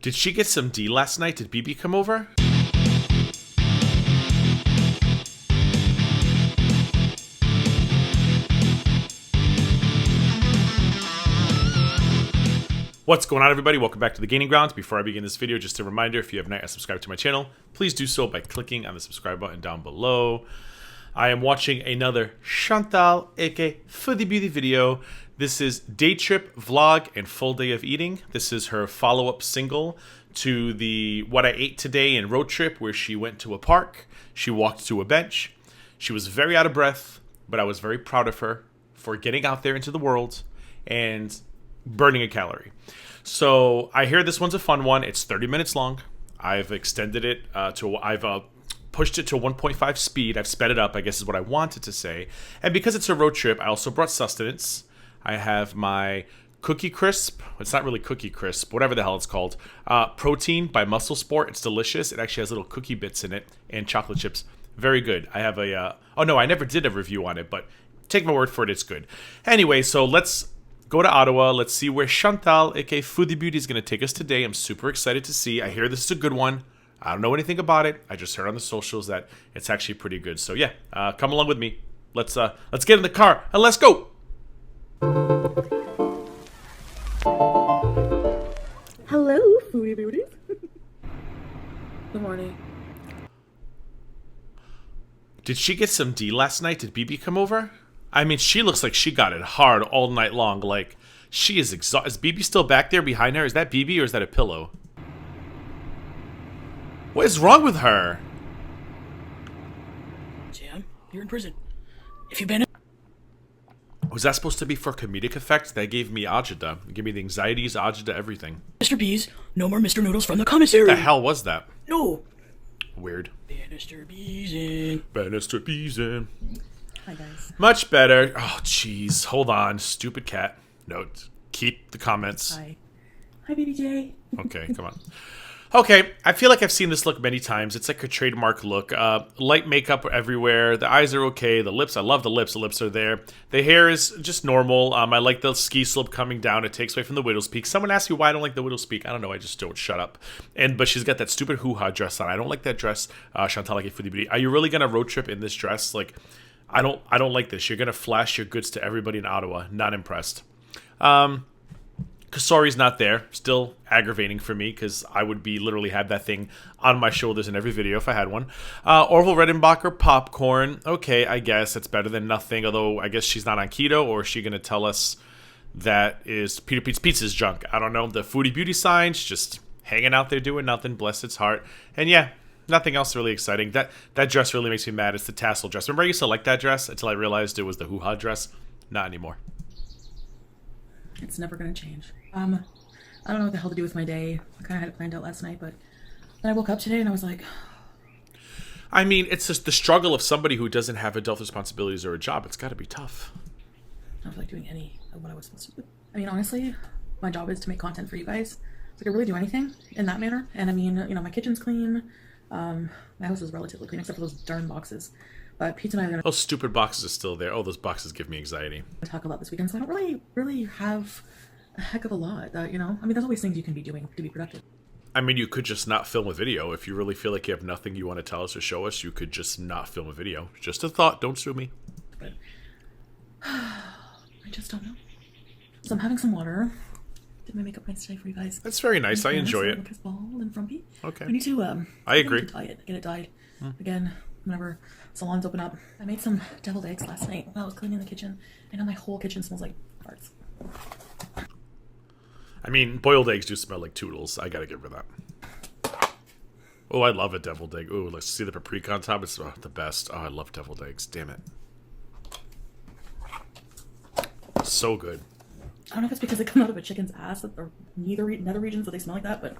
Did she get some D last night? Did BB come over? What's going on, everybody? Welcome back to The Ground. Before I begin this video, just a reminder, if you have not yet subscribed to my channel, please do so by clicking on the subscribe button down below. I am watching another Chantal, aka Foodie Beauty video. This is day trip vlog and full day of eating. This is her follow-up single to the What I Ate Today and road trip, where she went to a park, she walked to a bench. She was very out of breath, but I was very proud of her for getting out there into the world and burning a calorie. So I hear this one's a fun one. It's 30 minutes long. I've extended it I've pushed it to 1.5 speed. I've sped it up, I guess is what I wanted to say. And because it's a road trip, I also brought sustenance. I have my Cookie Crisp. It's not really Cookie Crisp, whatever the hell it's called. Protein by Muscle Sport. It's delicious. It actually has little cookie bits in it and chocolate chips. Very good. I have a oh no, I never did a review on it, but take my word for it, it's good. Anyway, so let's go to Ottawa. Let's see where Chantal, aka Foodie Beauty, is going to take us today. I'm super excited to see. I hear this is a good one. I don't know anything about it. I just heard on the socials that it's actually pretty good. So yeah, come along with me. Let's get in the car and let's go. Hello, Foodie Beauties. Good morning. Did she get some D last night? Did BB come over? I mean, she looks like she got it hard all night long. Like, she is exhausted. Is BB still back there behind her? Is that BB or is that a pillow? What is wrong with her? Jim, you're in prison. If you've been... Was that supposed to be for comedic effect? That gave me agita. It gave me the anxieties, agita, everything. Mr. B's, no more Mr. Noodles from the commissary. What the hell was that? No. Weird. Bannister B's in. Bannister B's in. Hi, guys. Much better. Oh, jeez. Hold on. Stupid cat. No, keep the comments. Hi. Hi, Baby J. Okay, come on. Okay, I feel like I've seen this look many times. It's like her trademark look. Light makeup everywhere. The eyes are okay. The lips, I love the lips. The lips are there. The hair is just normal. I like the ski slope coming down. It takes away from the widow's peak. Someone asked me why I don't like the widow's peak. I don't know. I just don't. Shut up. But she's got that stupid hoo-ha dress on. I don't like that dress. Chantal, like Foodie Beauty. Are you really gonna road trip in this dress? Like, I don't like this. You're gonna flash your goods to everybody in Ottawa. Not impressed. Kasori's not there. Still aggravating for me because I would be literally have that thing on my shoulders in every video if I had one. Orville Redenbacher popcorn. Okay, I guess it's better than nothing. Although I guess she's not on keto, or is she gonna tell us that is Peter Pete's Pizza's junk? I don't know. The Foodie Beauty signs just hanging out there doing nothing. Bless its heart. And yeah. Nothing else really exciting. That dress really makes me mad. It's the tassel dress. Remember I used to like that dress until I realized it was the hoo-ha dress? Not anymore. It's never gonna change. I don't know what the hell to do with my day. I kind of had it planned out last night, but then I woke up today and I was like... I mean, it's just the struggle of somebody who doesn't have adult responsibilities or a job. It's got to be tough. I don't feel like doing any of what I was supposed to do. I mean, honestly, my job is to make content for you guys. So I could really do anything in that manner. And I mean, you know, my kitchen's clean. My house is relatively clean except for those darn boxes. But Pete and I are gonna... Those stupid boxes are still there. Oh, those boxes give me anxiety. ...talk a lot this weekend, so I don't really have a heck of a lot, you know? I mean, there's always things you can be doing to be productive. I mean, you could just not film a video. If you really feel like you have nothing you want to tell us or show us, you could just not film a video. Just a thought. Don't sue me. But I just don't know. So I'm having some water. Did my makeup nice today for you guys. That's very nice. I enjoy it. Look as bald and frumpy. Okay. I need to I agree. dye it. Get it dyed again whenever salons open up. I made some deviled eggs last night while I was cleaning the kitchen, and now my whole kitchen smells like farts. I mean, boiled eggs do smell like toodles. I gotta give her that. Oh, I love a deviled egg. Oh, let's see the paprika on top. It's the best. Oh, I love deviled eggs. Damn it. So good. I don't know if it's because they come out of a chicken's ass or nether regions that they smell like that, but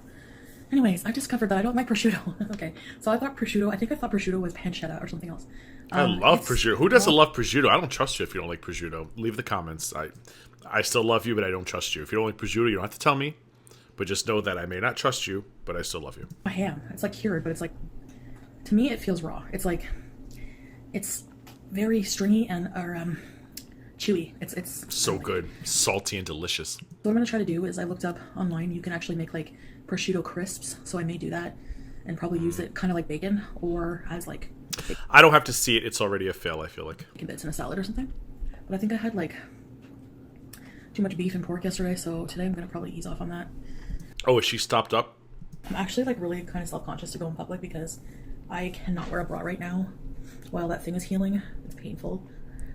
anyways, I discovered that I don't like prosciutto. Okay, so I thought prosciutto was pancetta or something else. I love prosciutto. Who doesn't love prosciutto? I don't trust you if you don't like prosciutto. Leave the comments. I still love you, but I don't trust you. If you don't like prosciutto, you don't have to tell me. But just know that I may not trust you, but I still love you. A ham. It's like cured, but it's like, to me, it feels raw. It's like, it's very stringy and chewy. It's so good, salty and delicious. So what I'm gonna try to do is I looked up online. You can actually make like prosciutto crisps, so I may do that and probably use it kind of like bacon or as like I don't have to see it. It's already a fail, I feel like. bacon bits in a salad or something. But I think I had like too much beef and pork yesterday, so today I'm gonna probably ease off on that. Oh, is she stopped up? I'm actually like really kind of self-conscious to go in public because I cannot wear a bra right now while that thing is healing. It's painful.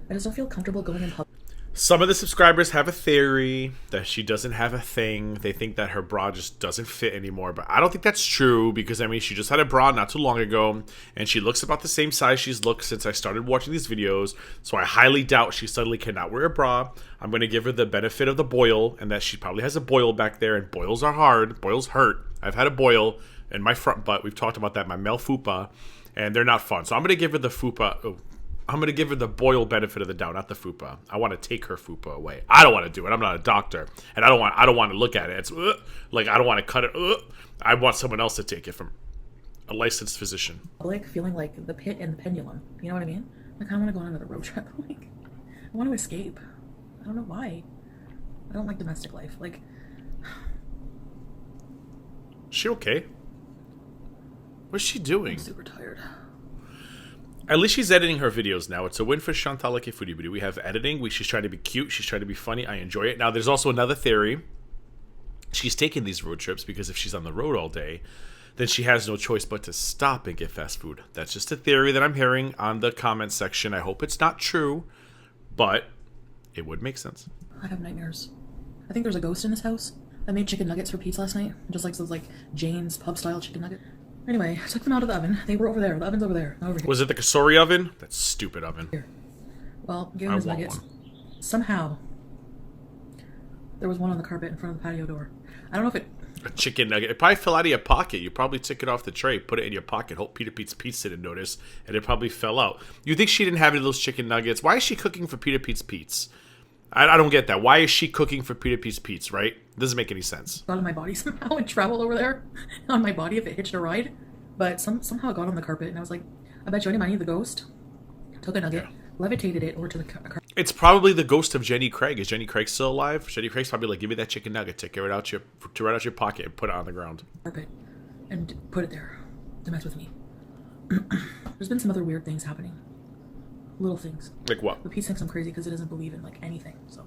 I just don't feel comfortable going in public. Some of the subscribers have a theory that she doesn't have a thing. They think that her bra just doesn't fit anymore. But I don't think that's true because, I mean, she just had a bra not too long ago. And she looks about the same size she's looked since I started watching these videos. So I highly doubt she suddenly cannot wear a bra. I'm going to give her the benefit of the boil and that she probably has a boil back there. And boils are hard. Boils hurt. I've had a boil in my front butt. We've talked about that. My male fupa. And they're not fun. So I'm going to give her the fupa... Oh, I'm going to give her the boil benefit of the doubt, not the fupa. I want to take her fupa away. I don't want to do it. I'm not a doctor. And I don't want to look at it. It's like I don't want to cut it. I want someone else to take it from a licensed physician. Like feeling like the pit and the pendulum. You know what I mean? Like I want to go on another road trip. Like I want to escape. I don't know why. I don't like domestic life. Like is she okay? What's she doing? I'm super tired. At least she's editing her videos now. It's a win for Chantal Marie Foodie Beauty. We have editing. She's trying to be cute. She's trying to be funny. I enjoy it. Now, there's also another theory. She's taking these road trips because if she's on the road all day, then she has no choice but to stop and get fast food. That's just a theory that I'm hearing on the comment section. I hope it's not true, but it would make sense. I have nightmares. I think there's a ghost in this house. I made chicken nuggets for Pete's last night. Just like those like Jane's pub-style chicken nugget. Anyway, I took them out of the oven. They were over there. The oven's over there, not over here. Was it the Kasori oven? That stupid oven. Here. Well, give him his nuggets. Somehow, there was one on the carpet in front of the patio door. I don't know if it... A chicken nugget. It probably fell out of your pocket. You probably took it off the tray, put it in your pocket, hope Peter Pete's Pizza didn't notice, and it probably fell out. You think she didn't have any of those chicken nuggets? Why is she cooking for Peter Pete's Pizza? I don't get that. Why is she cooking for Peter Pete's Pizza, right? Doesn't make any sense. Got on my body somehow and traveled over there on my body if it hitched a ride. But somehow it got on the carpet, and I was like, I bet you any money the ghost took a nugget, levitated it over to the carpet. It's probably the ghost of Jenny Craig. Is Jenny Craig still alive? Jenny Craig's probably like, give me that chicken nugget, take it right out your pocket and put it on the ground. Carpet and put it there to mess with me. There's been some other weird things happening. Little things. Like what? But Pete thinks I'm crazy because he doesn't believe in like anything. So.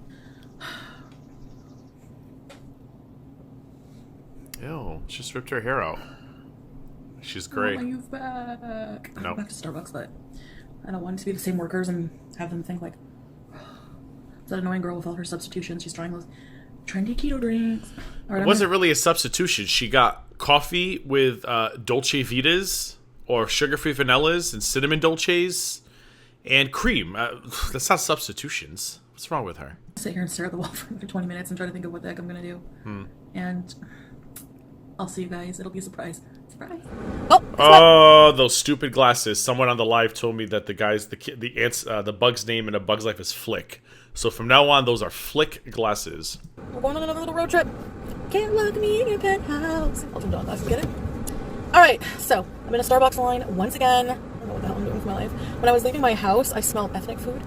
Ew, she just ripped her hair out. She's great. Oh, you back. No. I'm back to Starbucks, but I don't want it to be the same workers and have them think like, that annoying girl with all her substitutions. She's trying those trendy keto drinks. It wasn't really a substitution. She got coffee with Dolce Vitas or sugar-free vanillas and cinnamon dolces and cream. That's not substitutions. What's wrong with her? Sit here and stare at the wall for 20 minutes and try to think of what the heck I'm going to do. And I'll see you guys. It'll be a surprise. Surprise. Oh, those stupid glasses. Someone on the live told me that the bug's name in A Bug's Life is Flick. So from now on, those are Flick glasses. We're going on another little road trip. Can't lock me in your penthouse. Elton John glasses, get it? Alright, so I'm in a Starbucks line once again. I don't know what the hell I'm doing with my life. When I was leaving my house, I smelled ethnic food.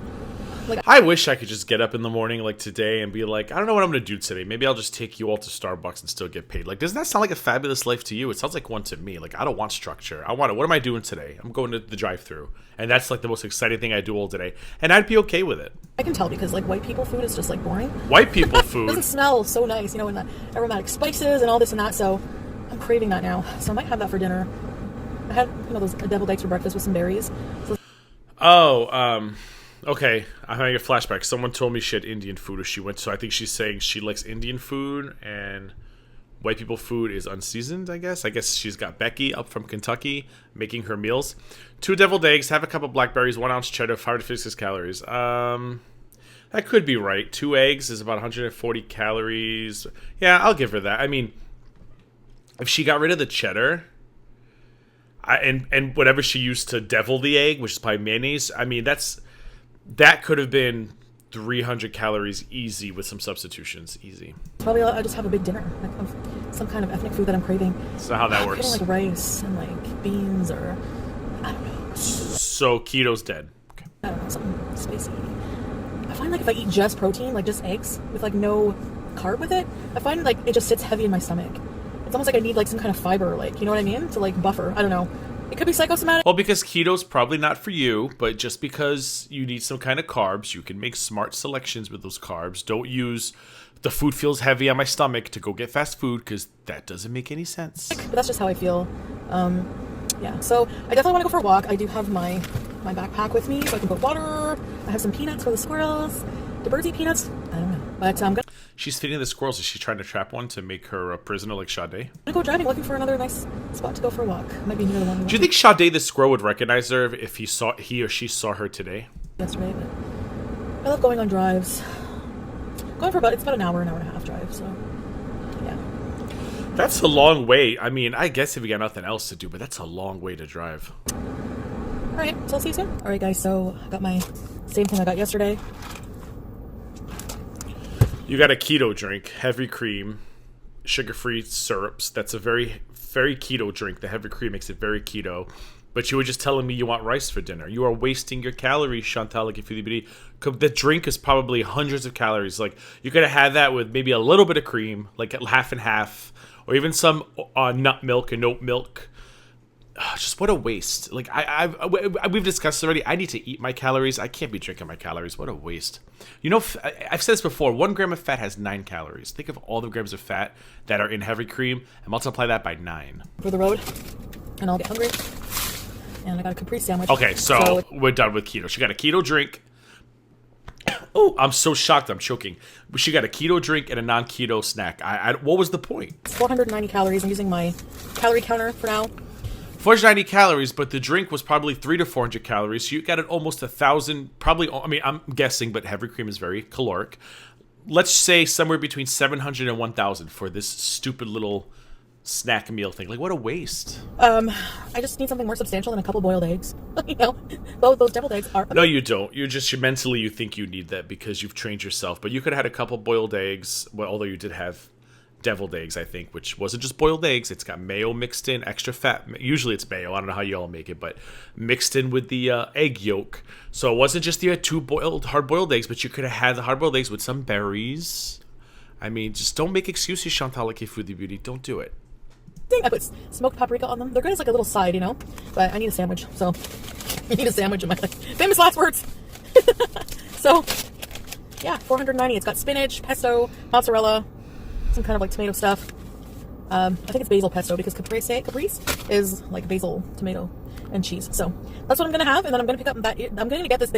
I wish I could just get up in the morning like today and be like, I don't know what I'm going to do today. Maybe I'll just take you all to Starbucks and still get paid. Like, doesn't that sound like a fabulous life to you? It sounds like one to me. Like, I don't want structure. I want it. What am I doing today? I'm going to the drive-thru. And that's like the most exciting thing I do all day. And I'd be okay with it. I can tell because like white people food is just like boring. White people food? It doesn't smell so nice, you know, and the aromatic spices and all this and that. So I'm craving that now. So I might have that for dinner. I had, you know, those deviled eggs for breakfast with some berries. So okay, I'm having a flashback. Someone told me she had Indian food or she went, so I think she's saying she likes Indian food and white people food is unseasoned, I guess. I guess she's got Becky up from Kentucky making her meals. 2 deviled eggs, have a cup of blackberries, 1 ounce cheddar, 556 calories. That could be right. 2 eggs is about 140 calories. Yeah, I'll give her that. I mean, if she got rid of the cheddar and whatever she used to devil the egg, which is probably mayonnaise, I mean, that could have been 300 calories easy with some substitutions. Easy. Probably I'll just have a big dinner, like of some kind of ethnic food that I'm craving. That's not how that works. Like rice and like beans or I don't know. So keto's dead. Okay. I don't know, something spicy. I find like if I eat just protein, like just eggs with like no carb with it, I find like it just sits heavy in my stomach. It's almost like I need like some kind of fiber, like, you know what I mean? To like buffer. I don't know. It could be psychosomatic. Well, because keto's probably not for you, but just because you need some kind of carbs, you can make smart selections with those carbs. Don't use the food feels heavy on my stomach to go get fast food, because that doesn't make any sense. But that's just how I feel. Yeah, so I definitely want to go for a walk. I do have my backpack with me, so I can put water. I have some peanuts for the squirrels. Do birds eat peanuts? I don't know. But I'm gonna... She's feeding the squirrels. Is she trying to trap one to make her a prisoner like Sade? I'm gonna go driving, looking for another nice spot to go for a walk. Might be near the one. Do you think Sade the squirrel would recognize her if he or she saw her today? Yesterday, but I love going on drives. It's about an hour and a half drive, so yeah. That's a long way. I mean, I guess if you got nothing else to do, but that's a long way to drive. Alright, so I'll see you soon. Alright guys, so I got my same thing I got yesterday. You got a keto drink, heavy cream, sugar-free syrups. That's a very, very keto drink. The heavy cream makes it very keto. But you were just telling me you want rice for dinner. You are wasting your calories, Chantal, like Foodie Beauty. The drink is probably hundreds of calories. Like, you could have had that with maybe a little bit of cream, like half and half, or even some nut milk and oat milk. Just what a waste. Like, we've discussed already. I need to eat my calories. I can't be drinking my calories. What a waste. You know, I've said this before. 1 gram of fat has 9 calories. Think of all the grams of fat that are in heavy cream and multiply that by 9. For the road, and I'll get hungry. And I got a Capri sandwich. Okay, so we're done with keto. She got a keto drink. Oh, I'm so shocked. I'm choking. She got a keto drink and a non-keto snack. What was the point? 490 calories. I'm using my calorie counter for now. 490 calories, but the drink was probably 300 to 400 calories. So you got it almost 1,000. Probably. I mean, I'm guessing, but heavy cream is very caloric. Let's say somewhere between 700 and 1,000 for this stupid little snack meal thing. Like, what a waste. I just need something more substantial than a couple boiled eggs. You know, those deviled eggs are... No, you don't. You mentally you think you need that because you've trained yourself. But you could have had a couple boiled eggs, well, although you did have deviled eggs, I think, which wasn't just boiled eggs. It's got mayo mixed in, extra fat. Usually it's mayo. I don't know how you all make it, but mixed in with the egg yolk. So it wasn't just you had 2 hard-boiled eggs, but you could have had the hard-boiled eggs with some berries. I mean, just don't make excuses, Chantal, like Foodie Beauty. Don't do it. I put smoked paprika on them. They're good as like a little side, you know, but I need a sandwich, so I need a sandwich in my life. Famous last words. So yeah, 490. It's got spinach, pesto, mozzarella, some kind of like tomato stuff. I think it's basil pesto because caprese is like basil, tomato, and cheese. So that's what I'm gonna have, and then I'm gonna pick up that. I'm gonna get this.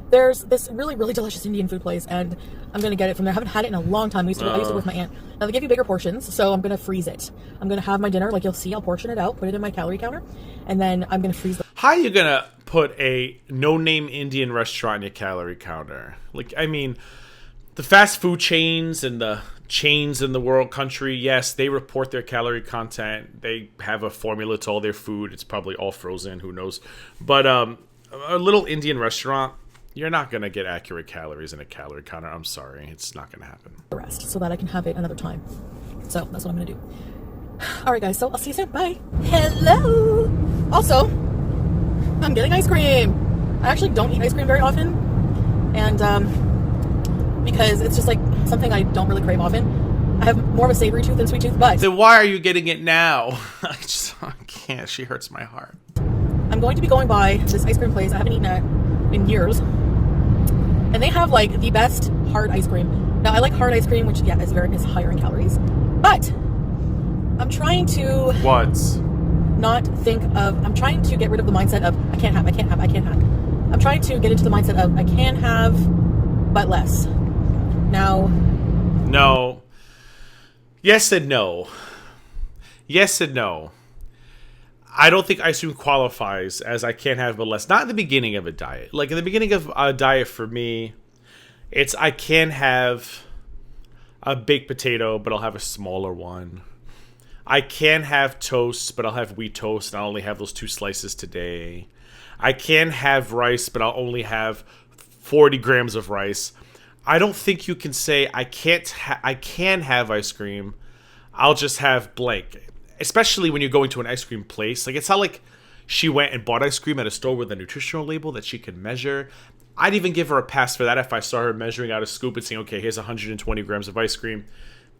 There's this really, really delicious Indian food place, and I'm gonna get it from there. I haven't had it in a long time. I used to work with my aunt. Now they give you bigger portions, so I'm gonna freeze it. I'm gonna have my dinner, like you'll see. I'll portion it out, put it in my calorie counter, and then I'm gonna freeze it. How are you gonna put a no-name Indian restaurant in your calorie counter? Like, I mean, the fast food chains and the chains in the world country, yes, they report their calorie content. They have a formula to all their food. It's probably all frozen. Who knows? But a little Indian restaurant, you're not going to get accurate calories in a calorie counter. I'm sorry. It's not going to happen. The rest so that I can have it another time. So that's what I'm going to do. All right, guys. So I'll see you soon. Bye. Hello. Also, I'm getting ice cream. I actually don't eat ice cream very often. And because it's just like something I don't really crave often. I have more of a savory tooth than sweet tooth, but... Then why are you getting it now? I can't. She hurts my heart. I'm going to be going by this ice cream place. I haven't eaten it in years. And they have like the best hard ice cream. Now I like hard ice cream, which is higher in calories. But I'm trying to I'm trying to get rid of the mindset of I can't have. I'm trying to get into the mindset of I can have, but less. Now, no. Yes and no. Yes and no. I don't think ice cream qualifies as I can't have but less. Not in the beginning of a diet. Like in the beginning of a diet for me, it's I can have a baked potato, but I'll have a smaller one. I can have toast, but I'll have wheat toast, and I'll only have those 2 slices today. I can have rice, but I'll only have 40 grams of rice. I don't think you can say I can have ice cream. I'll just have blank. Especially when you're going to an ice cream place. Like, it's not like she went and bought ice cream at a store with a nutritional label that she can measure. I'd even give her a pass for that if I saw her measuring out a scoop and saying, okay, here's 120 grams of ice cream.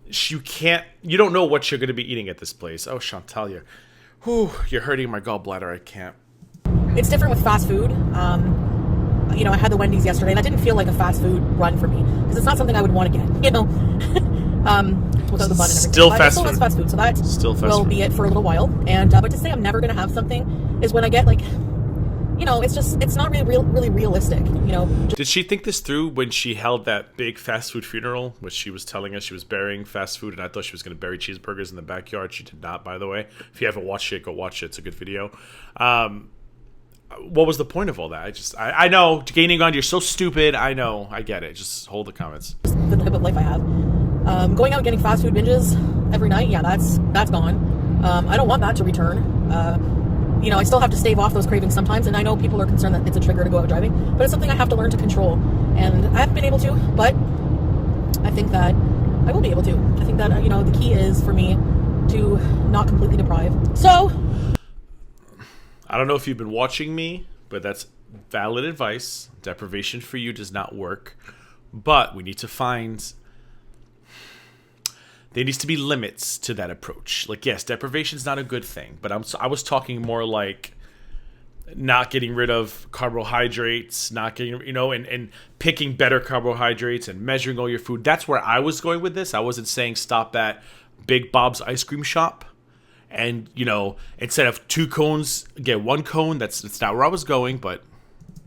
you don't know what you're going to be eating at this place. Oh, Chantal, you're hurting my gallbladder. I can't. It's different with fast food. You know, I had the Wendy's yesterday, and that didn't feel like a fast food run for me because it's not something I would want again. You know, without the bun and everything. Still fast food. food. Fast food, so that will be it for a little while. And but to say I'm never gonna have something is when I get like, you know, it's not really realistic. You know. Did she think this through when she held that big fast food funeral, which she was telling us she was burying fast food, and I thought she was going to bury cheeseburgers in the backyard. She did not, by the way. If you haven't watched it, go watch it. It's a good video. What was the point of all that? I know, Gaining Ground, you're so stupid. I know, I get it. Just hold the comments. The type of life I have. Going out and getting fast food binges every night, yeah, that's gone. I don't want that to return. You know, I still have to stave off those cravings sometimes, and I know people are concerned that it's a trigger to go out driving, but it's something I have to learn to control. And I haven't been able to, but I think that I will be able to. I think that, you know, the key is for me to not completely deprive. So I don't know if you've been watching me, but that's valid advice. Deprivation for you does not work. But we need to find... There needs to be limits to that approach. Like, yes, deprivation is not a good thing, but I was talking more like not getting rid of carbohydrates, not getting, you know, and picking better carbohydrates and measuring all your food. That's where I was going with this. I wasn't saying stop at Big Bob's ice cream shop. And, you know, instead of 2 cones, get 1 cone. That's not where I was going, but...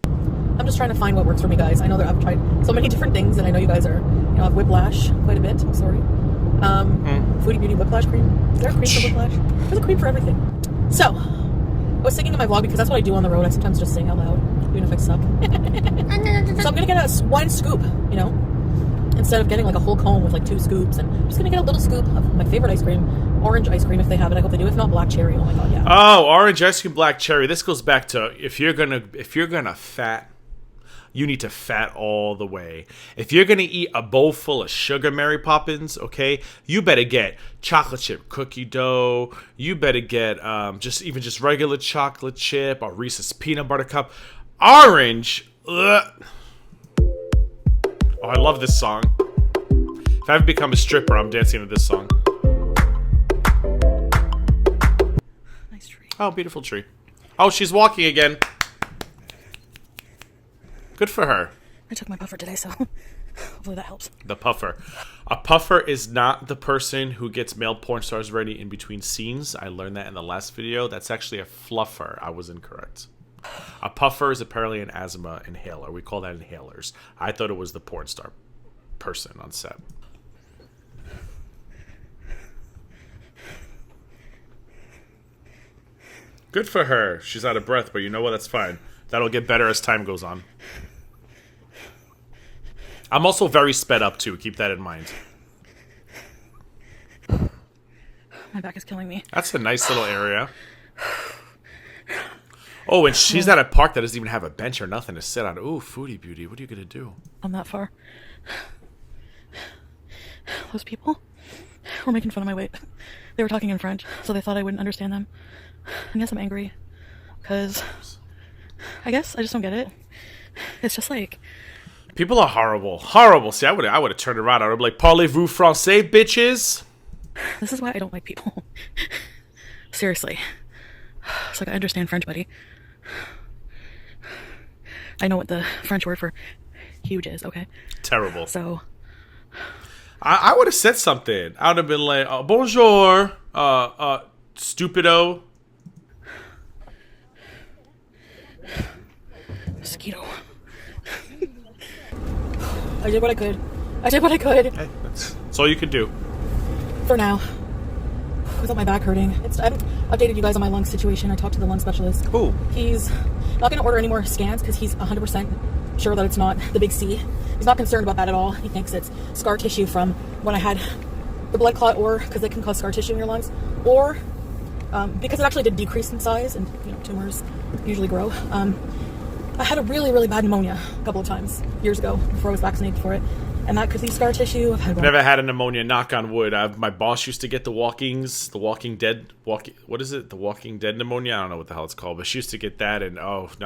I'm just trying to find what works for me, guys. I know that I've tried so many different things, and I know you guys are, you know, have whiplash quite a bit. I'm sorry. Foodie Beauty whiplash cream. Is there a cream for whiplash? There's a cream for everything. So, I was singing in my vlog because that's what I do on the road. I sometimes just sing out loud, even if I suck. So I'm going to get 1 scoop, you know, instead of getting like a whole cone with like 2 scoops. And I'm just going to get a little scoop of my favorite ice cream, orange ice cream if they have it. I hope they do. If not, black cherry. Oh my god, yeah. Oh, orange ice cream, black cherry. This goes back to if you're gonna fat, you need to fat all the way. If you're gonna eat a bowl full of sugar Mary Poppins, okay, you better get chocolate chip cookie dough. You better get just regular chocolate chip or Reese's peanut butter cup. Orange. Ugh. Oh, I love this song. If I ever become a stripper, I'm dancing to this song. Nice tree. Oh, beautiful tree. Oh, she's walking again. Good for her. I took my puffer today, so hopefully that helps. The puffer. A puffer is not the person who gets male porn stars ready in between scenes. I learned that in the last video. That's actually a fluffer. I was incorrect. A puffer is apparently an asthma inhaler. We call that inhalers. I thought it was the porn star person on set. Good for her. She's out of breath, but you know what? That's fine. That'll get better as time goes on. I'm also very sped up, too. Keep that in mind. My back is killing me. That's a nice little area. Oh, and she's at a park that doesn't even have a bench or nothing to sit on. Ooh, Foodie Beauty. What are you going to do? I'm that far. Those people were making fun of my weight. They were talking in French, so they thought I wouldn't understand them. I guess I'm angry because I guess I just don't get it. It's just like people are horrible, horrible. See, I would have turned around. I would be like, "Parlez-vous français, bitches?" This is why I don't like people. Seriously, it's like I understand French, buddy. I know what the French word for huge is. Okay. Terrible. So I would have said something. I would have been like, "Bonjour, stupido." Mosquito. I did what I could. Hey, that's all you could do. For now. Without my back hurting. I haven't updated you guys on my lung situation. I talked to the lung specialist. Ooh. He's not going to order any more scans because he's 100% sure that it's not the big C. He's not concerned about that at all. He thinks it's scar tissue from when I had the blood clot, or because it can cause scar tissue in your lungs, or because it actually did decrease in size, and you know, tumors usually grow. I had a really, really bad pneumonia a couple of times years ago before I was vaccinated for it, and that could be scar tissue. I've never had a pneumonia. Knock on wood. My boss used to get the Walking Dead pneumonia. I don't know what the hell it's called, but she used to get that, and I've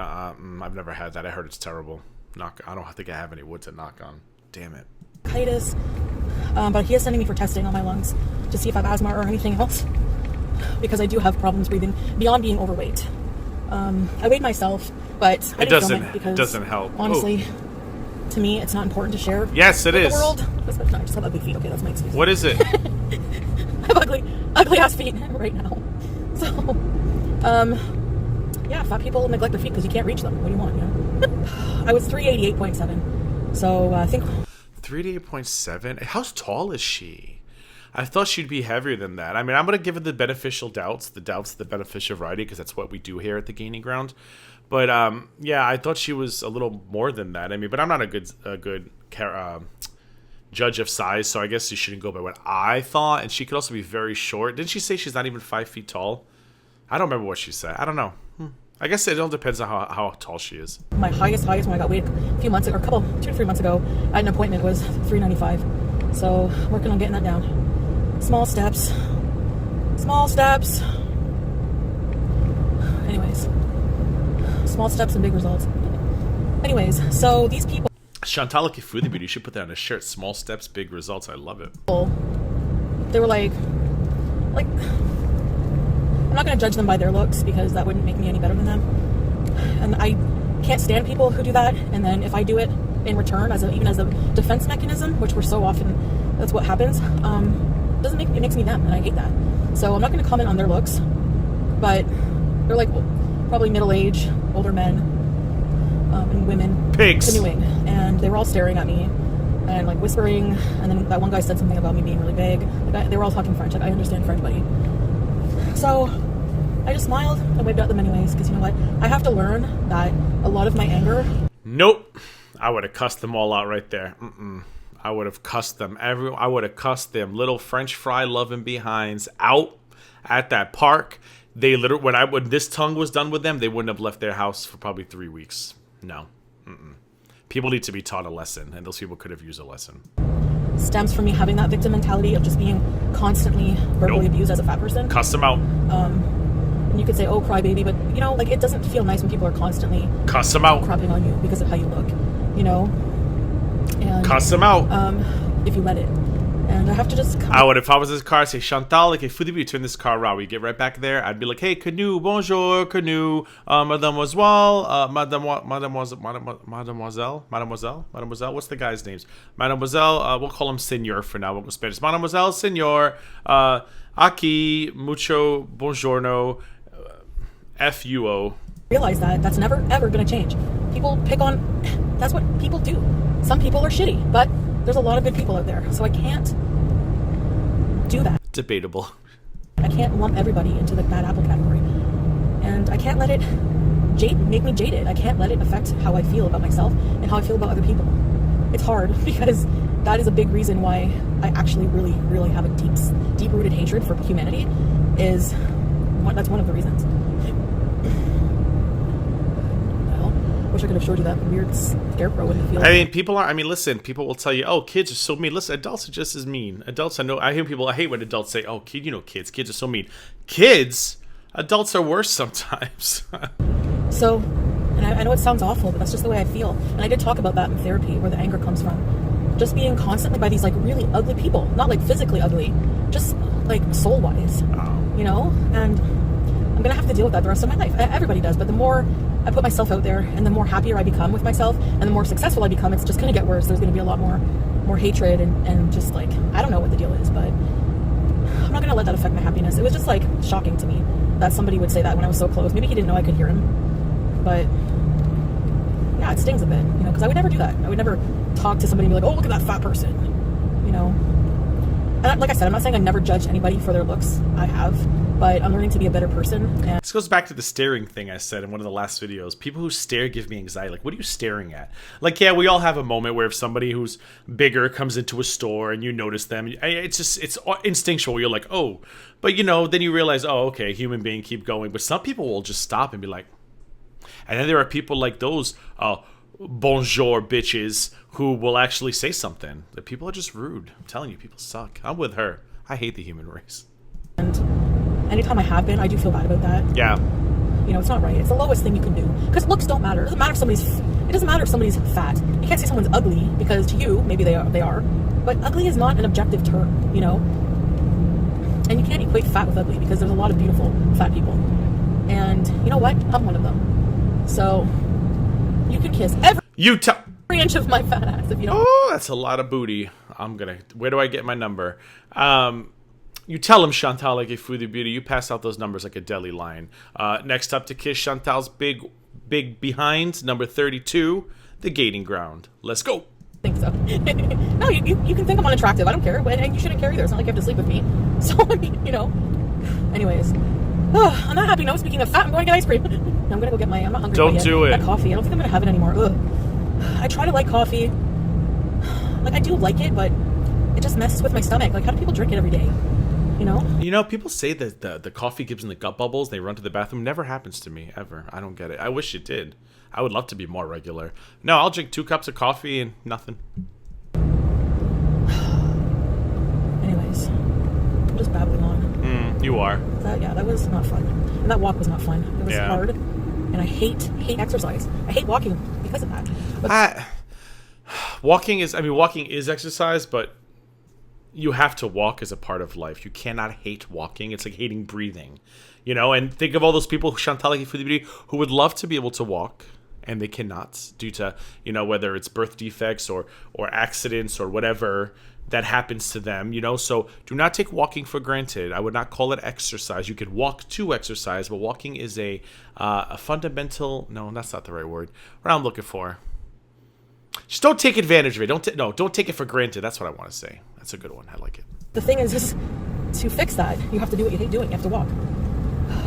never had that. I heard it's terrible. I don't think I have any wood to knock on. Damn it. bronchitis, but he is sending me for testing on my lungs to see if I have asthma or anything else, because I do have problems breathing beyond being overweight. I weighed myself, but I didn't film it because doesn't help. Honestly, to me, it's not important to share. Yes, it with is. The world. No, I just have ugly feet. Okay, that's my excuse. What is it? I have ugly ass feet right now. So, yeah, fat people neglect their feet because you can't reach them. What do you want? You know? I was 388.7. So I think 388.7. How tall is she? I thought she'd be heavier than that. I mean, I'm going to give it the beneficial doubts, the beneficial variety, because that's what we do here at the Gaining Ground. But yeah, I thought she was a little more than that. I mean, but I'm not a good judge of size, so I guess you shouldn't go by what I thought. And she could also be very short. Didn't she say she's not even 5 feet tall? I don't remember what she said. I don't know. I guess it all depends on how tall she is. My highest when I got weighed a few months ago, or 2 to 3 months ago, at an appointment was 395. So working on getting that down. Small steps. Anyways, small steps and big results. Anyways, so these people. Chantal Foodie Beauty, you should put that on a shirt. Small steps, big results. I love it. They were like, I'm not going to judge them by their looks because that wouldn't make me any better than them. And I can't stand people who do that. And then if I do it in return, even as a defense mechanism, which we're so often, that's what happens. It makes me them, and I hate that. So I'm not going to comment on their looks, but they're like probably middle-aged, older men and women, pigs, canoeing, and they were all staring at me and like whispering. And then that one guy said something about me being really big. They were all talking French. Like, I understand French, buddy. So I just smiled and waved at them anyways, because you know what? I have to learn that a lot of my anger. Nope, I would have cussed them all out right there. I would have cussed them. I would have cussed them little French fry loving behinds out at that park. They literally, when this tongue was done with them, they wouldn't have left their house for probably 3 weeks. No. People need to be taught a lesson, and those people could have used a lesson. Stems from me having that victim mentality of just being constantly verbally abused as a fat person. Cuss them out. And you could say, oh, crybaby, but you know, like, it doesn't feel nice when people are constantly cuss them out, crapping on you because of how you look, you know. And, cuss them out. If you let it. And I have to just. I would, if I was in this car, I'd say, Chantal, like, hey, Foodie Beauty, turn this car around. We get right back there. I'd be like, hey, canoe, bonjour, canoe, mademoiselle, mademoiselle. What's the guy's names? Mademoiselle. We'll call him Senor for now. We'll go Spanish. Mademoiselle, Senor, aquí, mucho, buongiorno, FUO. Realize that that's never ever going to change. People pick on. That's what people do. Some people are shitty, but there's a lot of good people out there, so I can't do that. Debatable. I can't lump everybody into the bad apple category, and I can't let it make me jaded. I can't let it affect how I feel about myself and how I feel about other people. It's hard because that is a big reason why I actually really, really have a deep-rooted hatred for humanity. That's one of the reasons. Wish I could have showed you that weird scarecrow in the field. I mean, people will tell you, oh, kids are so mean. Listen, adults are just as mean. Adults, I hate when adults say, oh, kids are so mean. Adults are worse sometimes. So, and I know it sounds awful, but that's just the way I feel. And I did talk about that in therapy, where the anger comes from. Just being constantly by these like really ugly people. Not like physically ugly, just like soul-wise. You know? And I'm going to have to deal with that the rest of my life. Everybody does, but the more I put myself out there and the more happier I become with myself and the more successful I become, it's just going to get worse. There's going to be a lot more hatred and just like, I don't know what the deal is, but I'm not going to let that affect my happiness. It was just like shocking to me that somebody would say that when I was so close. Maybe he didn't know I could hear him, but yeah, it stings a bit, you know, because I would never do that. I would never talk to somebody and be like, oh, look at that fat person, you know. And like I said, I'm not saying I never judge anybody for their looks. I have, but I'm learning to be a better person. And this goes back to the staring thing I said in one of the last videos. People who stare give me anxiety. Like, what are you staring at? Like, yeah, we all have a moment where if somebody who's bigger comes into a store and you notice them, it's instinctual. You're like, oh, but you know, then you realize, oh, okay, human being, keep going. But some people will just stop and be like, and then there are people like those bonjour bitches who will actually say something. The people are just rude. I'm telling you, people suck. I'm with her. I hate the human race. And anytime I have been, I do feel bad about that. Yeah. You know, it's not right. It's the lowest thing you can do. Because looks don't matter. It doesn't matter if somebody's fat. You can't say someone's ugly because to you, maybe they are. But ugly is not an objective term, you know? And you can't equate fat with ugly because there's a lot of beautiful fat people. And you know what? I'm one of them. So you can kiss every inch of my fat ass if you don't. Oh, that's a lot of booty. Where do I get my number? You tell him, Chantal, like a Foodie Beauty. You pass out those numbers like a deli line. Next up to kiss Chantal's big behind, number 32, TheGGround. Let's go. I think so. No, you can think I'm unattractive. I don't care. And you shouldn't care either. It's not like you have to sleep with me. So, I mean, you know. Anyways. On that happy note, speaking of fat, I'm going to get ice cream. I'm going to go get I'm not hungry. Don't do it. That coffee. I don't think I'm going to have it anymore. Ugh. I try to like coffee. Like, I do like it, but it just messes with my stomach. Like, how do people drink it every day? You know, people say that the coffee gives them the gut bubbles. They run to the bathroom. Never happens to me, ever. I don't get it. I wish it did. I would love to be more regular. No, I'll drink 2 cups of coffee and nothing. Anyways, I'm just babbling on. You are. That was not fun. And that walk was not fun. It was hard. And I hate exercise. I hate walking because of that. But walking is exercise, but you have to walk as a part of life. You cannot hate walking. It's like hating breathing, you know? And think of all those people, Chantal, like Foodie Beauty, who would love to be able to walk, and they cannot due to, you know, whether it's birth defects or accidents or whatever that happens to them, you know? So do not take walking for granted. I would not call it exercise. You could walk to exercise, but walking is a fundamental, no, that's not the right word. What I'm looking for. Just don't take advantage of it. Don't take it for granted. That's what I want to say. That's a good one. I like it. The thing is to fix that, you have to do what you hate doing. You have to walk.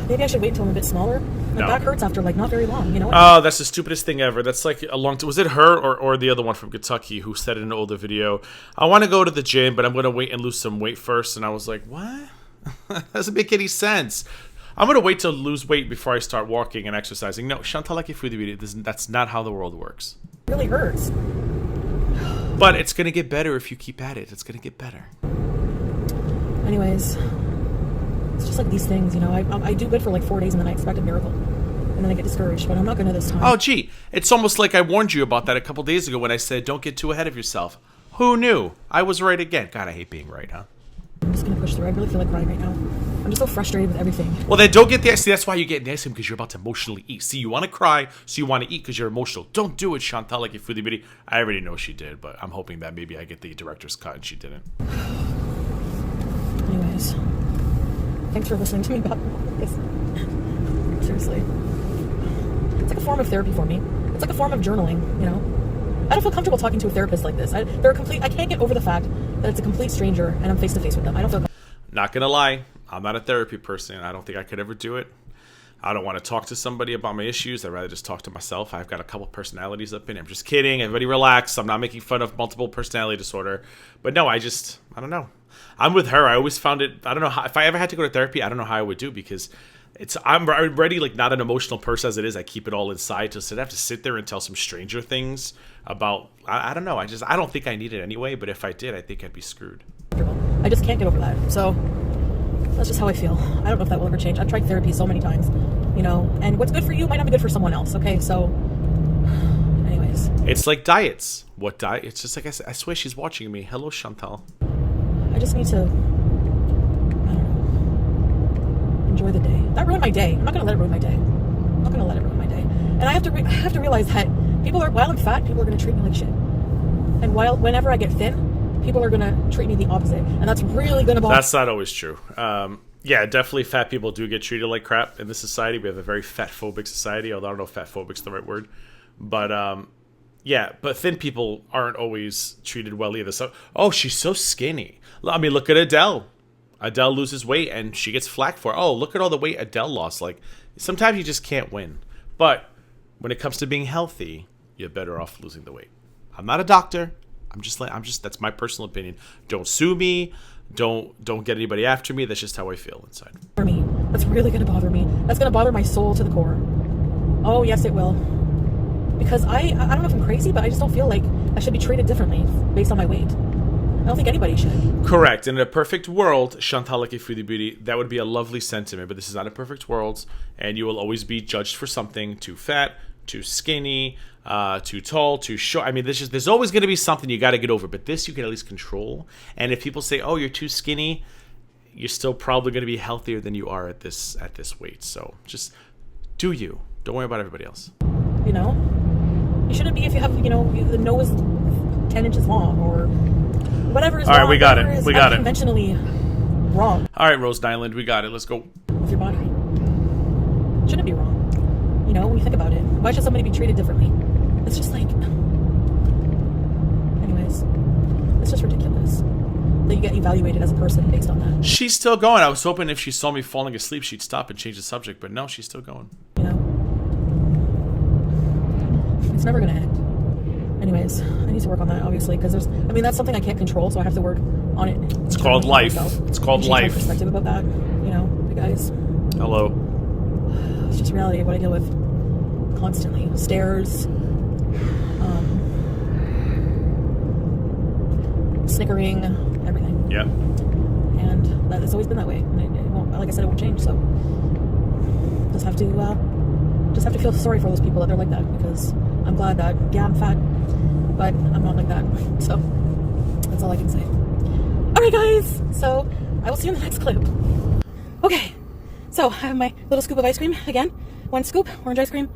Maybe I should wait until I'm a bit smaller. My back hurts after like not very long, you know? Oh, that's the stupidest thing ever. That's like a long time. Was it her or the other one from Kentucky who said in an older video, I want to go to the gym, but I'm going to wait and lose some weight first. And I was like, what? That doesn't make any sense. I'm going to wait to lose weight before I start walking and exercising. No, Chantal, like a Foodie Beauty, that's not how the world works. It really hurts. But it's going to get better if you keep at it. It's going to get better. Anyways, it's just like these things, you know. I do good for like 4 days and then I expect a miracle. And then I get discouraged, but I'm not going to this time. Oh, gee. It's almost like I warned you about that a couple days ago when I said don't get too ahead of yourself. Who knew? I was right again. God, I hate being right, huh? I'm just going to push through. I really feel like crying right now. I'm just so frustrated with everything. Well, then don't get the ice. See, that's why you get the ice cream, because you're about to emotionally eat. See, you want to cry, so you want to eat because you're emotional. Don't do it, Chantal, like a Foodie Beauty. I already know she did, but I'm hoping that maybe I get the director's cut and she didn't. Anyways, thanks for listening to me about this. Seriously. It's like a form of therapy for me. It's like a form of journaling, you know? I don't feel comfortable talking to a therapist like this. I can't get over the fact that it's a complete stranger and I'm face to face with them. I don't feel Not gonna lie, I'm not a therapy person. I don't think I could ever do it. I don't want to talk to somebody about my issues. I'd rather just talk to myself. I've got a couple personalities up in it. I'm just kidding. Everybody relax. I'm not making fun of multiple personality disorder. But no, I don't know. I'm with her. I always found it, I don't know how, if I ever had to go to therapy, I don't know how I would do, because I'm already like not an emotional person as it is. I keep it all inside. Just I have to sit there and tell some stranger things about, I don't know. I don't think I need it anyway, but if I did, I think I'd be screwed. I just can't get over that. So that's just how I feel. I don't know if that will ever change. I've tried therapy so many times, you know, and what's good for you might not be good for someone else. Okay. So anyways, it's like diets. What diet? It's just like I swear she's watching me. Hello, Chantal. I just need to, I don't know, enjoy the day. That ruined my day. I'm not going to let it ruin my day. I'm not going to let it ruin my day. And I have to realize that while I'm fat, people are going to treat me like shit. And whenever I get thin, people are going to treat me the opposite. And that's really going to bother. That's not always true. Yeah, definitely fat people do get treated like crap in this society. We have a very fat-phobic society, although I don't know if fat-phobic's the right word. But, yeah, but thin people aren't always treated well either. So, oh, she's so skinny. I mean, look at Adele. Adele loses weight and she gets flack for it. Oh, look at all the weight Adele lost. Like, sometimes you just can't win. But when it comes to being healthy, you're better off losing the weight. I'm not a doctor. I'm just that's my personal opinion. Don't sue me. Don't get anybody after me. That's just how I feel inside. For me, that's really going to bother me. That's going to bother my soul to the core. Oh, yes, it will. Because I don't know if I'm crazy, but I just don't feel like I should be treated differently based on my weight. don't think anybody should. Correct. In a perfect world, Chantal like a Foodie Beauty, that would be a lovely sentiment, but this is not a perfect world, and you will always be judged for something: too fat, too skinny, too tall, too short. I mean, there's always going to be something you got to get over, but this you can at least control. And if people say, "Oh, you're too skinny," you're still probably going to be healthier than you are at this weight. So just do you. Don't worry about everybody else. You know, you shouldn't be if you have, you know, the nose 10 inches long or whatever is all wrong. Right, we got it. We got it. Conventionally wrong. All right, Rose Nyland, we got it. Let's go. With your body. Shouldn't be wrong. You know, when you think about it, why should somebody be treated differently? It's just like, anyways, it's just ridiculous that you get evaluated as a person based on that. She's still going. I was hoping if she saw me falling asleep, she'd stop and change the subject, but no, she's still going. You know, it's never going to end. Anyways, I need to work on that, obviously, because that's something I can't control, so I have to work on it. It's called life. It's called life. My perspective about that, you know, you guys. Hello. It's just reality of what I deal with constantly. Stairs, snickering, everything. Yeah. And that has always been that way. And it won't, like I said, it won't change. So just have to feel sorry for those people that they're like that, because I'm glad that, yeah, I'm fat, but I'm not like that. So that's all I can say. All right, guys. So I will see you in the next clip. Okay. So I have my little scoop of ice cream again. 1 scoop, orange ice cream.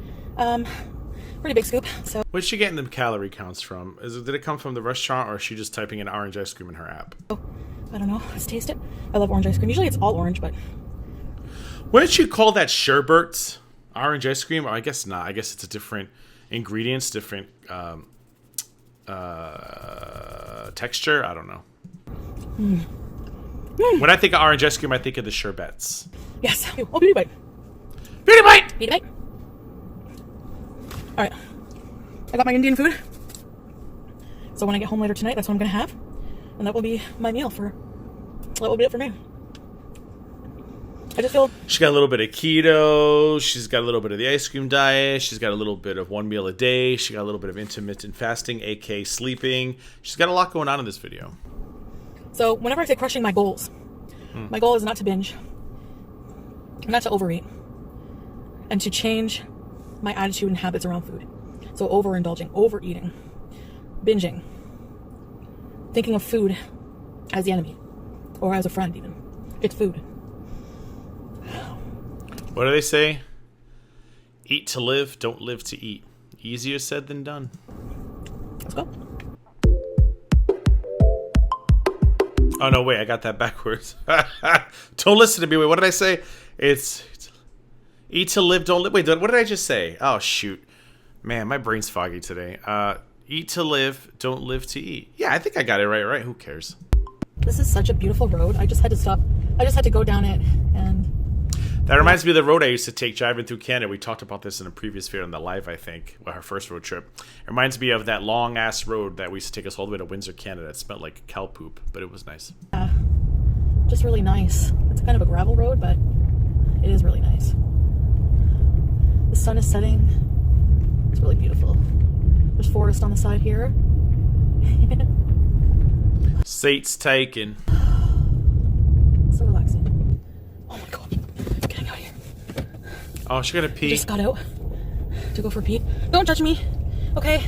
Pretty big scoop. So Where's she getting them calorie counts from? Did it come from the restaurant, or is she just typing in orange ice cream in her app? I don't know. Let's taste it. I love orange ice cream. Usually it's all orange, but Wouldn't you call that sherbet orange ice cream? Or I guess not. I guess it's a different ingredients, different texture. I don't know. When I think of orange ice cream, I think of the sherbets. yes. Oh, beauty bite. Beauty bite! Beauty bite. All right. I got my Indian food. So when I get home later tonight, that's what I'm going to have. And that will be my meal that will be it for me. I just feel... She's got a little bit of keto. She's got a little bit of the ice cream diet. She's got a little bit of 1 meal a day. She got a little bit of intermittent fasting, aka sleeping. She's got a lot going on in this video. So whenever I say crushing my goals, my goal is not to binge, not to overeat, and to change my attitude and habits around food. So overindulging, overeating, binging, thinking of food as the enemy, or as a friend even. It's food. What do they say? Eat to live, don't live to eat. Easier said than done. Let's go. Oh, no, wait, I got that backwards. Don't listen to me. Wait, what did I say? It's eat to live, don't live. Wait, what did I just say? Oh, shoot. Man, my brain's foggy today. Eat to live, don't live to eat. Yeah, I think I got it right? Who cares? This is such a beautiful road. I just had to stop. I just had to go down it, and... That reminds me of the road I used to take driving through Canada. We talked about this in a previous video on the live, I think, our first road trip. It reminds me of that long-ass road that we used to take us all the way to Windsor, Canada. It smelled like cow poop, but it was nice. Just really nice. It's kind of a gravel road, but it is really nice. The sun is setting. It's really beautiful. There's forest on the side here. Seats taken. So relaxing. Oh my god. I'm getting out of here. Oh, she gotta pee. I just got out to go for a pee. Don't judge me, okay?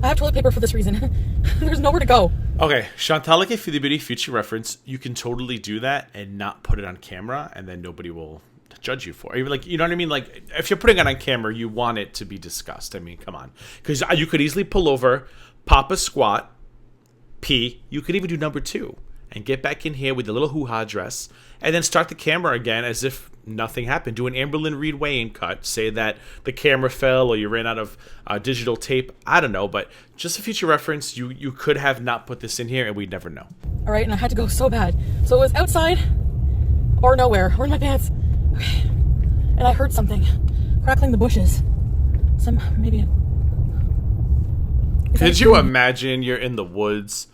I have toilet paper for this reason. There's nowhere to go. Okay, Chantal like a Foodie Beauty, future reference. You can totally do that and not put it on camera, and then nobody will judge you for it. Even like, you know what I mean? Like, if you're putting it on camera, you want it to be discussed. I mean, come on. Because you could easily pull over, pop a squat, pee. You could even do number 2 and get back in here with the little hoo-ha dress, and then start the camera again as if nothing happened. Do an Amberlynn Reed Wayne cut. Say that the camera fell or you ran out of digital tape. I don't know, but just a future reference, you could have not put this in here and we'd never know. All right, and I had to go so bad. So it was outside or nowhere, or in my pants. Okay. And I heard something crackling the bushes. Maybe... Could you imagine you're in the woods?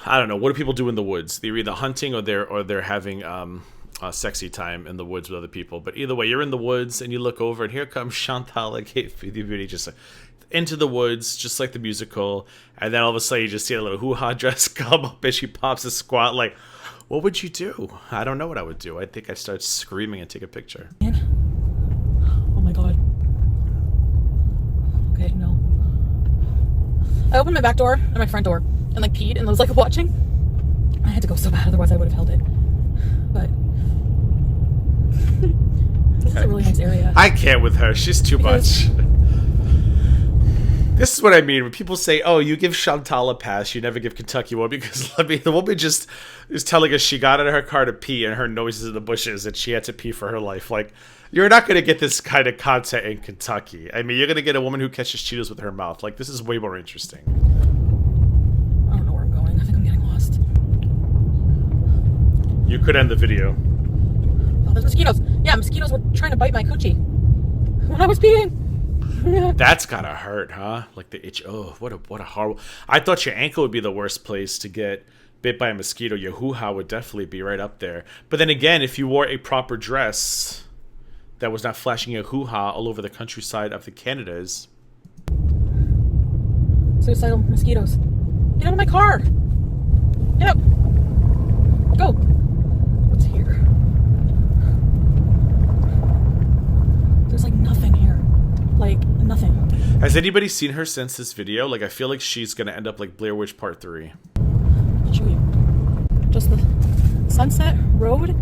I don't know. What do people do in the woods? They're either hunting or they're having a sexy time in the woods with other people. But either way, you're in the woods and you look over and here comes Chantal like, hey, Foodie Beauty, just into the woods, just like the musical, and then all of a sudden you just see a little hoo-ha dress come up and she pops a squat. Like, what would you do? I don't know what I would do. I think I'd start screaming and take a picture. Oh my god. Okay, no. I opened my back door and my front door and like peed and was like watching. I had to go so bad, otherwise I would have held it. But this is a really nice area. I can't with her. She's too much. This is what I mean when people say, "Oh, you give Chantal a pass, you never give Kentucky one," because the woman just is telling us she got out of her car to pee and heard noises in the bushes and she had to pee for her life. Like, you're not going to get this kind of content in Kentucky. I mean, you're going to get a woman who catches Cheetos with her mouth. Like, this is way more interesting. I don't know where I'm going. I think I'm getting lost. You could end the video. Oh, there's mosquitoes. Yeah, mosquitoes were trying to bite my coochie when I was peeing. That's gotta hurt, huh? Like the itch. Oh, what a horrible. I thought your ankle would be the worst place to get bit by a mosquito. Your hoo-ha would definitely be right up there. But then again, if you wore a proper dress that was not flashing your hoo-ha all over the countryside of the Canadas. Suicidal mosquitoes. Get out of my car. Get out. Go. What's here? There's like nothing here. Like, nothing. Has anybody seen her since this video? Like, I feel like she's gonna end up like Blair Witch Part 3. I'll show you. Just the Sunset Road.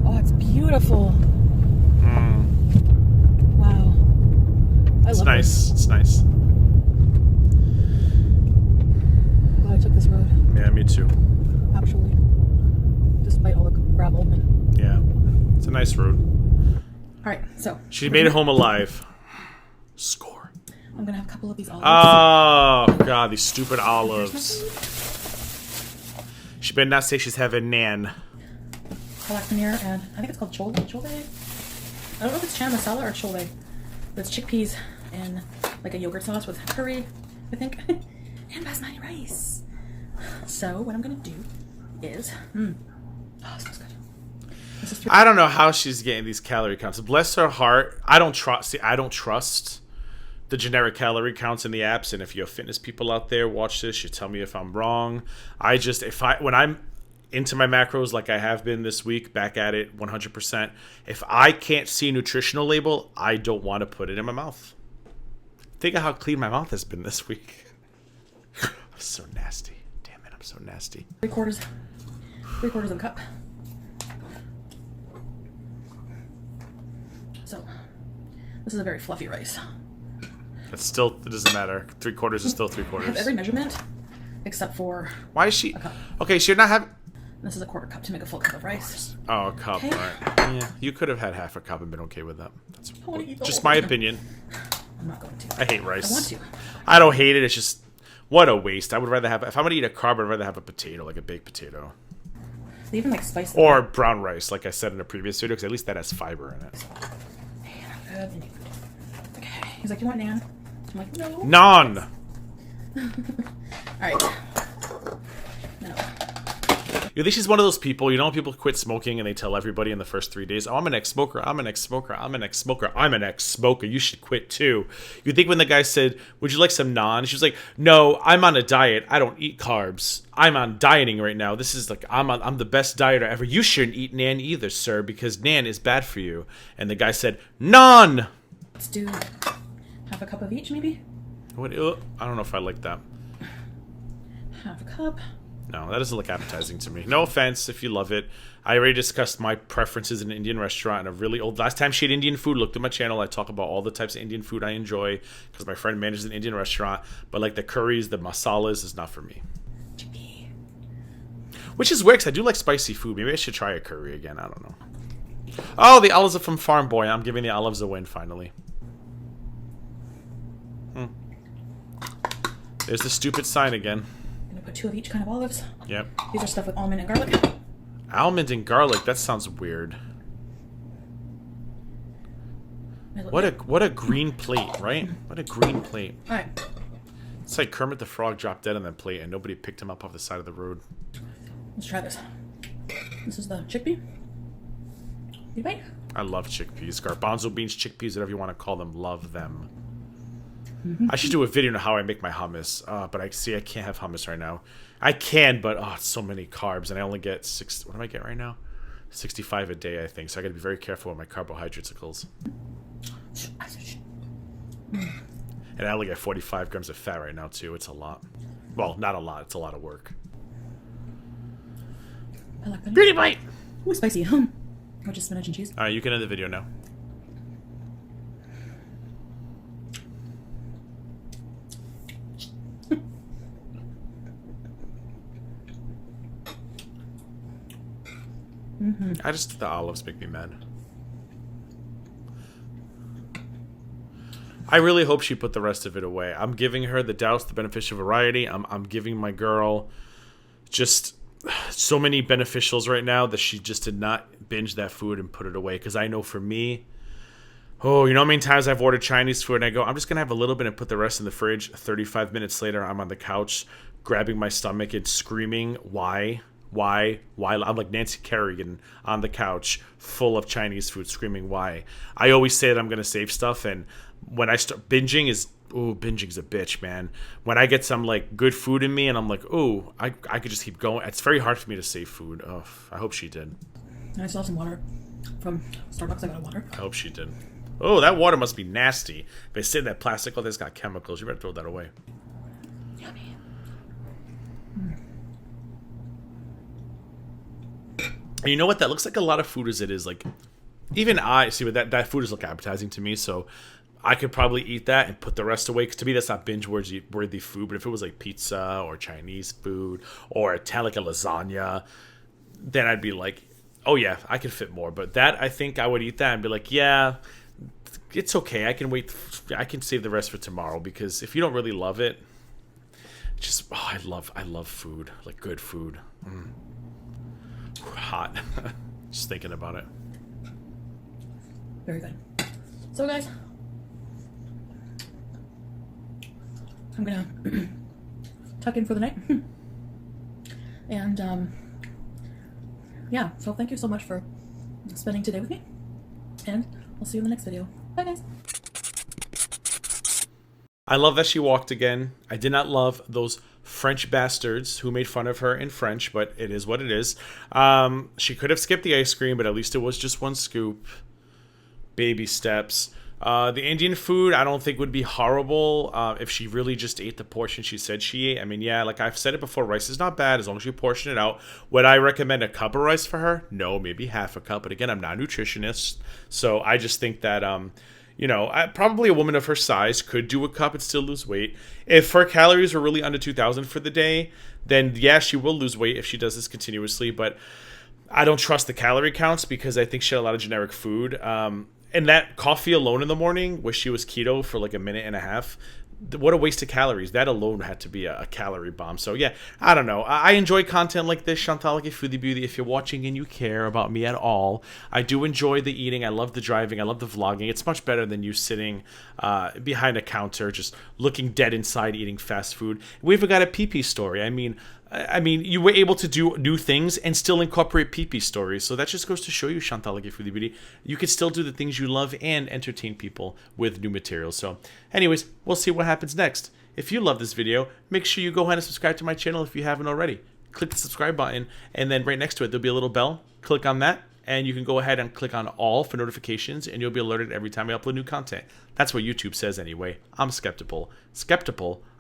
Oh, it's beautiful. Wow. It's nice. It's nice. Glad I took this road. Yeah, me too. Actually. Despite all the gravel. Yeah. It's a nice road. Alright, so. She made it home alive. Score. I'm gonna have a couple of these olives. Oh, God, these stupid olives. She better not say she's having naan. Palak and I think it's called chole. I don't know if it's chana masala or chole. But it's chickpeas and like a yogurt sauce with curry, I think. And basmati rice. So what I'm gonna do is... oh, it smells good. I don't know how she's getting these calorie counts. Bless her heart. I don't trust the generic calorie counts in the apps. And if you're fitness people out there, watch this. You tell me if I'm wrong. When I'm into my macros like I have been this week, back at it 100%. If I can't see a nutritional label, I don't want to put it in my mouth. Think of how clean my mouth has been this week. I'm so nasty. Damn it, I'm so nasty. Three quarters of a cup. So, this is a very fluffy rice. It doesn't matter. 3/4 is still 3/4. I have every measurement except for Why is she... a cup. Okay, so you're not having... This is a quarter cup to make a full cup of rice. Oh, a cup. Okay. Right. Yeah, you could have had half a cup and been okay with that. That's just whole my thing. opinion. I'm not going to. I hate rice. I want to. I don't hate it. It's just... What a waste. I would rather have... If I'm going to eat a carb, I'd rather have a potato, like a baked potato. They even like spice it. Or brown rice, like I said in a previous video, because at least that has fiber in it. Okay. He's like, "You want naan?" I'm like, "No." Naan! Alright. No. You think she's one of those people, you know when people quit smoking and they tell everybody in the first 3 days, "Oh, I'm an ex-smoker, I'm an ex-smoker, I'm an ex-smoker, I'm an ex-smoker, you should quit too." You think when the guy said, "Would you like some naan?" She was like, "No, I'm on a diet, I don't eat carbs. I'm on dieting right now. This is like, I'm the best dieter ever. You shouldn't eat naan either, sir, because naan is bad for you." And the guy said, "Naan!" Let's do half a cup of each, maybe? What, I don't know if I like that. Half a cup. No, that doesn't look appetizing to me. No offense if you love it. I already discussed my preferences in an Indian restaurant and a really old... Last time she ate Indian food, looked at my channel. I talk about all the types of Indian food I enjoy because my friend manages an Indian restaurant. But like the curries, the masalas is not for me. Chickpea. Which is weird because I do like spicy food. Maybe I should try a curry again. I don't know. Oh, the olives are from Farm Boy. I'm giving the olives a win finally. There's the stupid sign again. I'm gonna put 2 of each kind of olives. Yep. These are stuffed with almond and garlic. Almond and garlic. That sounds weird. What a green plate, right? What a green plate. Alright. It's like Kermit the Frog dropped dead on that plate and nobody picked him up off the side of the road. Let's try this. This is the chickpea. You bite? I love chickpeas. Garbanzo beans, chickpeas, whatever you want to call them. Love them. I should do a video on how I make my hummus. But I can't have hummus right now. I can, but it's so many carbs. And I only get what do I get right now? 65 a day, I think. So I got to be very careful with my carbohydrates. And I only get 45 grams of fat right now, too. It's a lot. Well, not a lot. It's a lot of work. I like that. Beauty bite! Ooh, spicy. Or just spinach and cheese. Alright, you can end the video now. The olives make me mad. I really hope she put the rest of it away. I'm giving her the doubts, the beneficial variety. I'm giving my girl just so many beneficials right now that she just did not binge that food and put it away. Because I know for me, you know how many times I've ordered Chinese food and I go, I'm just going to have a little bit and put the rest in the fridge. 35 minutes later, I'm on the couch grabbing my stomach and screaming, why? I'm like Nancy Kerrigan on the couch full of Chinese food screaming why. I always say that I'm going to save stuff, and when I start binging's a bitch, man. When I get some like good food in me and I'm like, I could just keep going. It's very hard for me to save food. I hope she did. I still have some water from Starbucks. I got a water. I hope she did. That water must be nasty. They say that plastic, that's got chemicals. You better throw that away. Yummy. And you know what? That looks like a lot of food as it is. Like, even I see what that food is look appetizing to me. So I could probably eat that and put the rest away. Because to me, that's not binge-worthy food. But if it was like pizza or Chinese food or like a lasagna, then I'd be like, oh yeah, I can fit more. But that, I think I would eat that and be like, yeah, it's okay. I can wait. I can save the rest for tomorrow. Because if you don't really love it, just I love food, like good food. Hot. Just thinking about it. Very good. So guys, I'm gonna tuck in for the night. And yeah, so thank you so much for spending today with me, and I'll see you in the next video. Bye guys. I love that she walked again. I did not love those French bastards who made fun of her in French, but it is what it is. She could have skipped the ice cream, but at least it was just one scoop. Baby steps. The Indian food, I don't think would be horrible if she really just ate the portion she said she ate. I mean, yeah, like I've said it before, rice is not bad as long as you portion it out. Would I recommend a cup of rice for her? No, maybe half a cup. But again, I'm not a nutritionist, so I just think that probably a woman of her size could do a cup and still lose weight. If her calories were really under 2,000 for the day, then yeah, she will lose weight if she does this continuously. But I don't trust the calorie counts because I think she had a lot of generic food. And that coffee alone in the morning, where she was keto for like a minute and a half, what a waste of calories. That alone had to be a calorie bomb. So yeah, I don't know. I enjoy content like this, Chantal Marie, Foodie Beauty. If you're watching and you care about me at all, I do enjoy the eating. I love the driving. I love the vlogging. It's much better than you sitting behind a counter just looking dead inside eating fast food. We even got a pee-pee story. I mean, you were able to do new things and still incorporate pee-pee stories. So that just goes to show you, Chantal Marie, Foodie Beauty, you can still do the things you love and entertain people with new materials. So anyways, we'll see what happens next. If you love this video, make sure you go ahead and subscribe to my channel if you haven't already. Click the subscribe button, and then right next to it, there'll be a little bell. Click on that, and you can go ahead and click on all for notifications, and you'll be alerted every time I upload new content. That's what YouTube says anyway. I'm skeptical.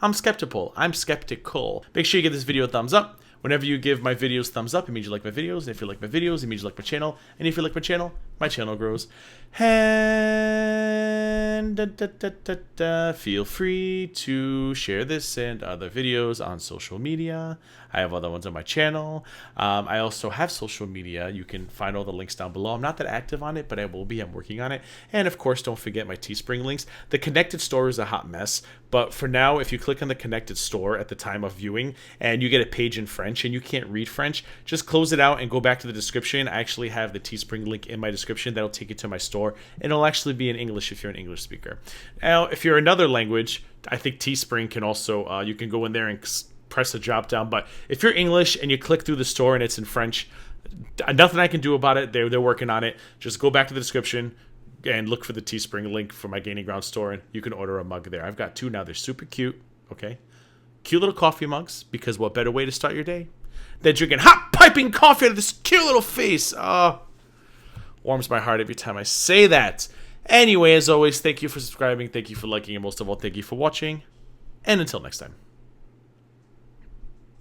I'm skeptical. Make sure you give this video a thumbs up. Whenever you give my videos thumbs up, it means you like my videos. And if you like my videos, it means you like my channel. And if you like my channel grows. And feel free to share this and other videos on social media. I have other ones on my channel. I also have social media. You can find all the links down below. I'm not that active on it, but I will be. I'm working on it. And of course, don't forget my Teespring links. The connected store is a hot mess, but for now, if you click on the connected store at the time of viewing and you get a page in French and you can't read French, just close it out and go back to the description. I actually have the Teespring link in my description. That'll take you to my store, and it'll actually be in English if you're an English speaker. Now, if you're another language, I think Teespring can also, you can go in there and press the drop down, but if you're English and you click through the store and it's in French, nothing I can do about it. They're working on it. Just go back to the description and look for the Teespring link for my Gaining Ground store, and you can order a mug there. I've got 2 now. They're super cute. Okay, cute little coffee mugs, because what better way to start your day than drinking hot piping coffee out of this cute little face? Warms my heart every time I say that. Anyway, as always, thank you for subscribing, thank you for liking, and most of all, thank you for watching. And until next time.